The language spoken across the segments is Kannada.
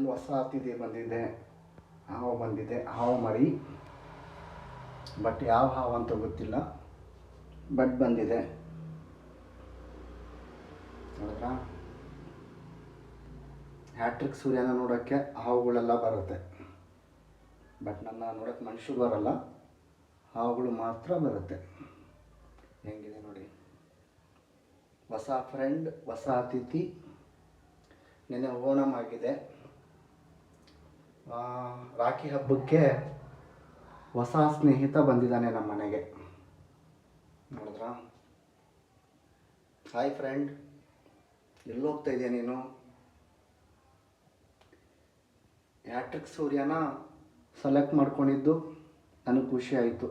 ಒಂದು ಹೊಸ ಅತಿಥಿ ಬಂದಿದೆ, ಹಾವು ಬಂದಿದೆ, ಹಾವು ಮರಿ. ಬಟ್ ಯಾವ ಹಾವು ಅಂತ ಗೊತ್ತಿಲ್ಲ, ಬಟ್ ಬಂದಿದೆ. ನೋಡಿದ್ರಾ? ಹ್ಯಾಟ್ರಿಕ್ ಸೂರ್ಯನ ನೋಡೋಕ್ಕೆ ಹಾವುಗಳೆಲ್ಲ ಬರುತ್ತೆ, ಬಟ್ ನನ್ನ ನೋಡೋಕ್ಕೆ ಮನುಷ್ಯರು ಬರಲ್ಲ, ಹಾವುಗಳು ಮಾತ್ರ ಬರುತ್ತೆ. ಹೆಂಗಿದೆ ನೋಡಿ, ಹೊಸ ಫ್ರೆಂಡ್, ಹೊಸ ಅತಿಥಿ. ನೆನ್ನೆ ಓಣಂ ಆಗಿದೆ, ರಾಖಿ ಹಬ್ಬಕ್ಕೆ ಹೊಸ ಸ್ನೇಹಿತ ಬಂದಿದ್ದಾನೆ ನಮ್ಮ ಮನೆಗೆ. ನೋಡಿದ್ರಾ? ಹಾಯ್ ಫ್ರೆಂಡ್, ಎಲ್ಲೋಗ್ತಾ ಇದೆಯಾ ನೀನು? ಹ್ಯಾಟ್ರಿಕ್ ಸೂರ್ಯನ ಸೆಲೆಕ್ಟ್ ಮಾಡ್ಕೊಂಡಿದ್ದು ನನಗೆ ಖುಷಿ ಆಯಿತು.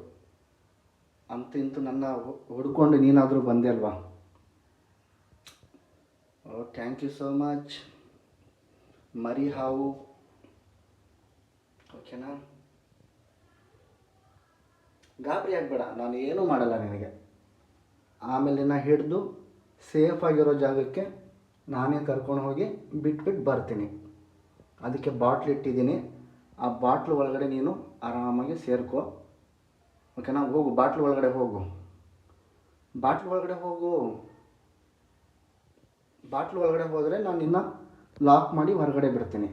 ಅಂತೂ ಇಂತೂ ನನ್ನ ಹುಡ್ಕೊಂಡು ನೀನಾದರೂ ಬಂದೆ ಅಲ್ವಾ? ಓ, ಥ್ಯಾಂಕ್ ಯು ಸೋ ಮಚ್. ಮರಿ ಹಾವು, ಓಕೆನಾ? ಗಾಬರಿ ಆಗಬೇಡ, ನಾನು ಏನೂ ಮಾಡಲ್ಲ ನಿನಗೆ. ಆಮೇಲೆ ನಿನ್ನ ಹಿಡಿದು ಸೇಫಾಗಿರೋ ಜಾಗಕ್ಕೆ ನಾನೇ ಕರ್ಕೊಂಡು ಹೋಗಿ ಬಿಟ್ಬಿಟ್ಟು ಬರ್ತೀನಿ. ಅದಕ್ಕೆ ಬಾಟ್ಲ್ ಇಟ್ಟಿದ್ದೀನಿ, ಆ ಬಾಟ್ಲು ಒಳಗಡೆ ನೀನು ಆರಾಮಾಗಿ ಸೇರ್ಕೋ, ಓಕೆನಾ? ಹೋಗು, ಬಾಟ್ಲು ಒಳಗಡೆ ಹೋಗು, ಬಾಟ್ಲು ಒಳಗಡೆ ಹೋಗು. ಬಾಟ್ಲು ಒಳಗಡೆ ಹೋದರೆ ನಾನು ನಿನ್ನ ಲಾಕ್ ಮಾಡಿ ಹೊರಗಡೆ ಬಿಡ್ತೀನಿ.